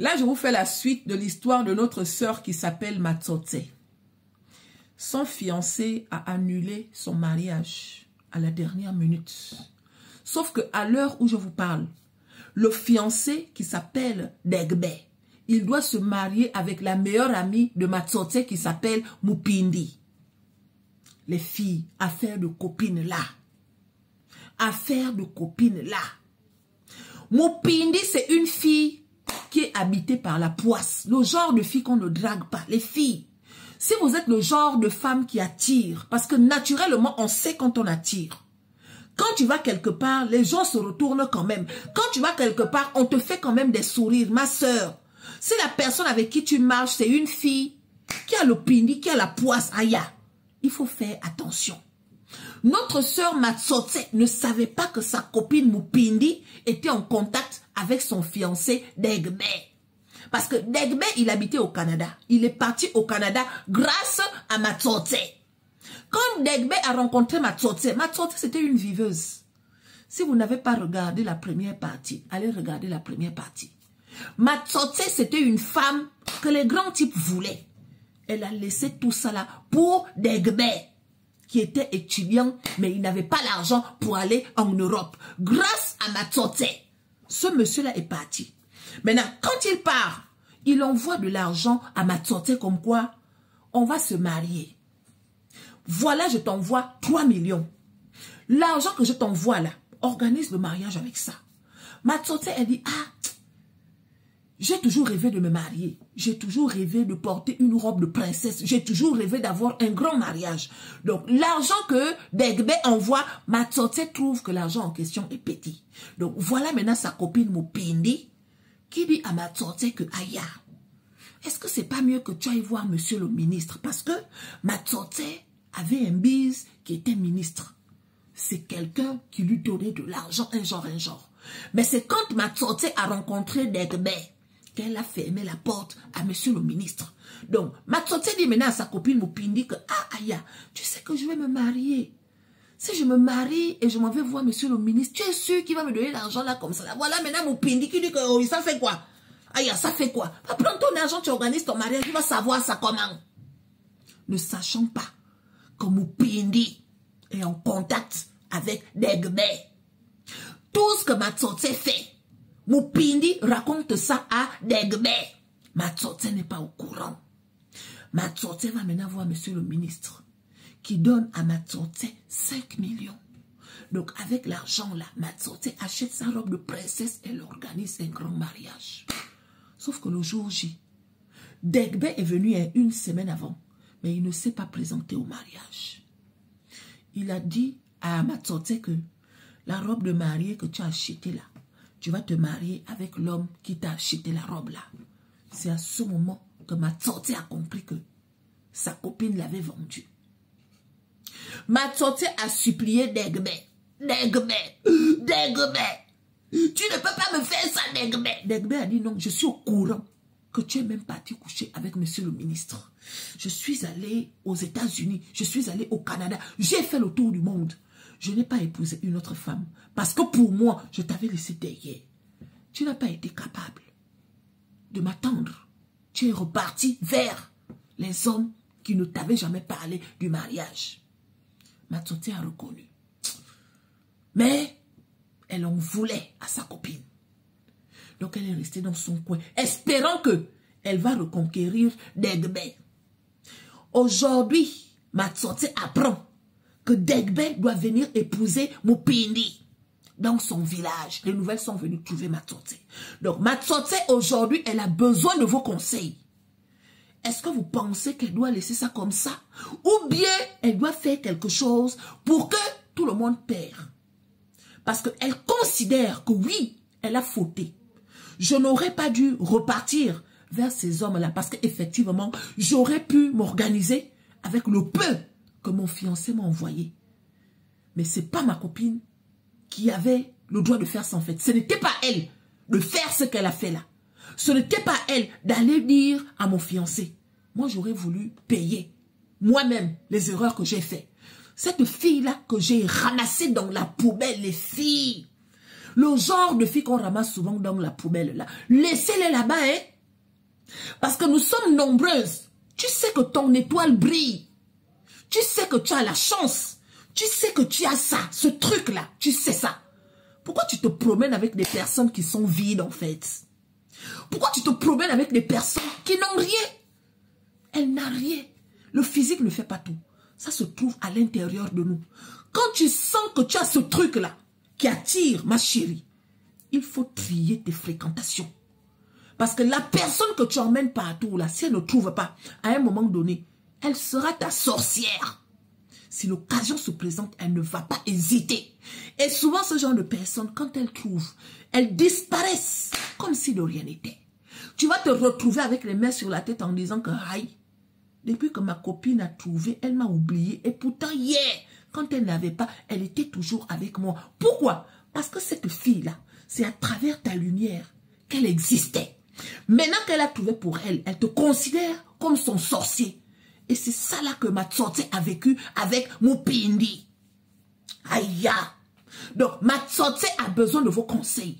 Là, je vous fais la suite de l'histoire de notre sœur qui s'appelle Matsote. Son fiancé a annulé son mariage à la dernière minute. Sauf qu'à l'heure où je vous parle, le fiancé qui s'appelle Degbe, il doit se marier avec la meilleure amie de Matsote qui s'appelle Mupindi. Les filles, affaire de copines là. Affaire de copines là. Mupindi, c'est une fille qui est habitée par la poisse. Le genre de fille qu'on ne drague pas. Les filles, si vous êtes le genre de femme qui attire, parce que naturellement, on sait quand on attire. Quand tu vas quelque part, les gens se retournent quand même. Quand tu vas quelque part, on te fait quand même des sourires. Ma sœur, si la personne avec qui tu marches, c'est une fille qui a le pindi, qui a la poisse, aya, il faut faire attention. Notre sœur Matsote ne savait pas que sa copine Mupindi était en contact avec son fiancé Degbe. Parce que Degbe, il habitait au Canada. Il est parti au Canada grâce à Matsote. Quand Degbe a rencontré Matsote, Matsote c'était une viveuse. Si vous n'avez pas regardé la première partie, allez regarder la première partie. Matsote c'était une femme que les grands types voulaient. Elle a laissé tout ça là pour Degbe, qui était étudiant, mais il n'avait pas l'argent pour aller en Europe. Grâce à Matsote, ce monsieur-là est parti. Maintenant, quand il part, il envoie de l'argent à Matsote comme quoi on va se marier. Voilà, je t'envoie 3 millions. L'argent que je t'envoie là, organise le mariage avec ça. Matsote, elle dit, ah, j'ai toujours rêvé de me marier. J'ai toujours rêvé de porter une robe de princesse. J'ai toujours rêvé d'avoir un grand mariage. Donc, l'argent que Degbe envoie, Matsote trouve que l'argent en question est petit. Donc, voilà maintenant sa copine Mupindi qui dit à Matsote que, aya, est-ce que c'est pas mieux que tu ailles voir monsieur le ministre? Parce que Matsote avait un bise qui était ministre. C'est quelqu'un qui lui donnait de l'argent, un genre. Mais c'est quand Matsote a rencontré Degbe qu'elle a fermé la porte à monsieur le ministre. Donc, Matsote dit maintenant à sa copine Mupindi que, ah, aya, tu sais que je vais me marier. Si je me marie et je m'en vais voir monsieur le ministre, tu es sûr qu'il va me donner l'argent là comme ça là. Voilà maintenant Mupindi qui dit que, oh, ça fait quoi? Aya, ça fait quoi? Va prendre ton argent, tu organises ton mariage, tu vas savoir ça comment. Ne sachant pas que Mupindi est en contact avec Degbe. Tout ce que Matsote fait, Mupindi raconte ça à Degbe. Matsote n'est pas au courant. Matsote va maintenant voir monsieur le ministre qui donne à Matsote 5 millions. Donc avec l'argent là, Matsote achète sa robe de princesse et elle organise un grand mariage. Sauf que le jour J, Degbe est venu une semaine avant, mais il ne s'est pas présenté au mariage. Il a dit à Matsote que la robe de mariée que tu as achetée là, tu vas te marier avec l'homme qui t'a acheté la robe là. C'est à ce moment que Matsote a compris que sa copine l'avait vendue. Matsote a supplié Degbe. Degbe, Degbe, tu ne peux pas me faire ça, Degbe. Degbe a dit non, je suis au courant que tu es même parti coucher avec monsieur le ministre. Je suis allé aux États-Unis, je suis allé au Canada, j'ai fait le tour du monde. Je n'ai pas épousé une autre femme parce que pour moi, je t'avais laissé derrière. Tu n'as pas été capable de m'attendre. Tu es reparti vers les hommes qui ne t'avaient jamais parlé du mariage. Matsote a reconnu. Mais elle en voulait à sa copine. Donc elle est restée dans son coin, espérant que elle va reconquérir Degbe. Aujourd'hui, Matsote apprend que Degbe doit venir épouser Mupindi dans son village. Les nouvelles sont venues trouver Matsote. Donc Matsote, aujourd'hui, elle a besoin de vos conseils. Est-ce que vous pensez qu'elle doit laisser ça comme ça? Ou bien elle doit faire quelque chose pour que tout le monde perd? Parce qu'elle considère que oui, elle a fauté. Je n'aurais pas dû repartir vers ces hommes-là parce qu'effectivement, j'aurais pu m'organiser avec le peu que mon fiancé m'a envoyé. Mais ce n'est pas ma copine qui avait le droit de faire ça en fait. Ce n'était pas elle de faire ce qu'elle a fait là. Ce n'était pas elle d'aller dire à mon fiancé. Moi, j'aurais voulu payer moi-même les erreurs que j'ai faites. Cette fille-là que j'ai ramassée dans la poubelle, les filles. Le genre de filles qu'on ramasse souvent dans la poubelle là. Laissez-les là-bas, hein. Parce que nous sommes nombreuses. Tu sais que ton étoile brille. Tu sais que tu as la chance. Tu sais que tu as ça, ce truc-là. Tu sais ça. Pourquoi tu te promènes avec des personnes qui sont vides en fait? Pourquoi tu te promènes avec des personnes qui n'ont rien? Elle n'a rien. Le physique ne fait pas tout. Ça se trouve à l'intérieur de nous. Quand tu sens que tu as ce truc-là qui attire, ma chérie, il faut trier tes fréquentations. Parce que la personne que tu emmènes partout, là, si elle ne trouve pas, à un moment donné, elle sera ta sorcière. Si l'occasion se présente, elle ne va pas hésiter. Et souvent, ce genre de personnes, quand elles trouvent, elles disparaissent comme si de rien n'était. Tu vas te retrouver avec les mains sur la tête en disant que, aïe, depuis que ma copine a trouvé, elle m'a oublié. Et pourtant, hier, quand elle n'avait pas, elle était toujours avec moi. Pourquoi? Parce que cette fille-là, c'est à travers ta lumière qu'elle existait. Maintenant qu'elle a trouvé pour elle, elle te considère comme son sorcier. Et c'est ça là que Matsote a vécu avec Mupindi. Aïe! Donc, Matsote a besoin de vos conseils.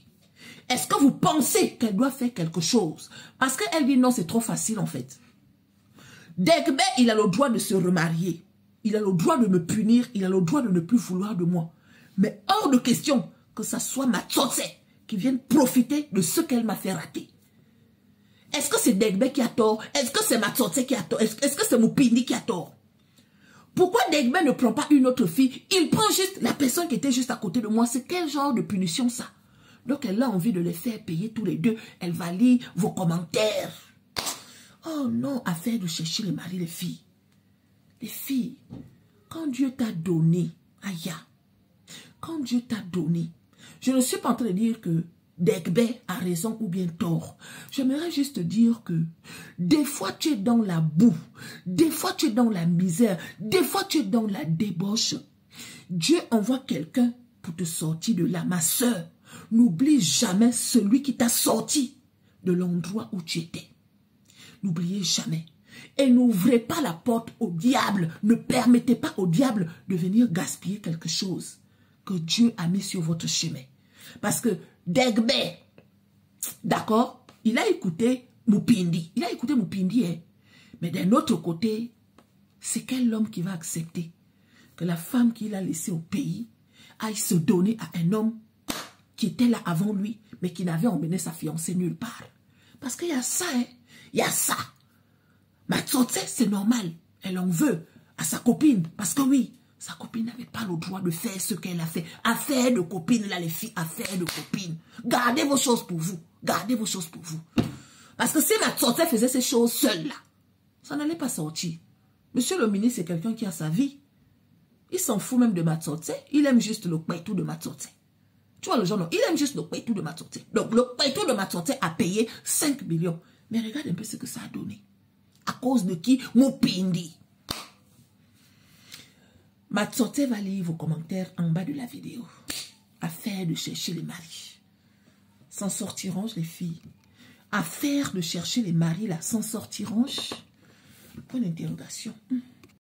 Est-ce que vous pensez qu'elle doit faire quelque chose? Parce qu'elle dit non, c'est trop facile en fait. Degbe, il a le droit de se remarier. Il a le droit de me punir. Il a le droit de ne plus vouloir de moi. Mais hors de question que ça soit Matsote qui vienne profiter de ce qu'elle m'a fait rater. Est-ce que c'est Degbe qui a tort? Est-ce que c'est Matsote qui a tort? Est-ce que c'est Mupindi qui a tort? Pourquoi Degbe ne prend pas une autre fille? Il prend juste la personne qui était juste à côté de moi. C'est quel genre de punition ça? Donc elle a envie de les faire payer tous les deux. Elle va lire vos commentaires. Oh non, affaire de chercher les maris, les filles. Les filles, quand Dieu t'a donné, aïe, quand Dieu t'a donné, je ne suis pas en train de dire que Degbe a raison ou bien tort. J'aimerais juste dire que des fois tu es dans la boue, des fois tu es dans la misère, des fois tu es dans la débauche. Dieu envoie quelqu'un pour te sortir de là. Ma soeur, n'oublie jamais celui qui t'a sorti de l'endroit où tu étais. N'oubliez jamais. Et n'ouvrez pas la porte au diable. Ne permettez pas au diable de venir gaspiller quelque chose que Dieu a mis sur votre chemin. Parce que Degbe, d'accord, il a écouté Mupindi. Il a écouté Mupindi, hein. Mais d'un autre côté, c'est quel homme qui va accepter que la femme qu'il a laissée au pays aille se donner à un homme qui était là avant lui, mais qui n'avait emmené sa fiancée nulle part. Parce qu'il y a ça, hein. Il y a ça. Matsote, c'est normal. Elle en veut à sa copine. Parce que oui, sa copine n'avait pas le droit de faire ce qu'elle a fait. Affaire de copine, là, les filles, affaire de copine. Gardez vos choses pour vous. Gardez vos choses pour vous. Parce que si Matsote faisait ces choses seule, là, ça n'allait pas sortir. Monsieur le ministre, c'est quelqu'un qui a sa vie. Il s'en fout même de Matsote. Il aime juste le paitou de Matsote. Tu vois le genre, non, il aime juste le paitou de Matsote. Donc, le paitou de Matsote a payé 5 millions. Mais regarde un peu ce que ça a donné. À cause de qui? Mupindi. Matsote va lire vos commentaires en bas de la vidéo. Affaire de chercher les maris. S'en sortiront les filles? Affaire de chercher les maris là, s'en sortiront? Point d'interrogation.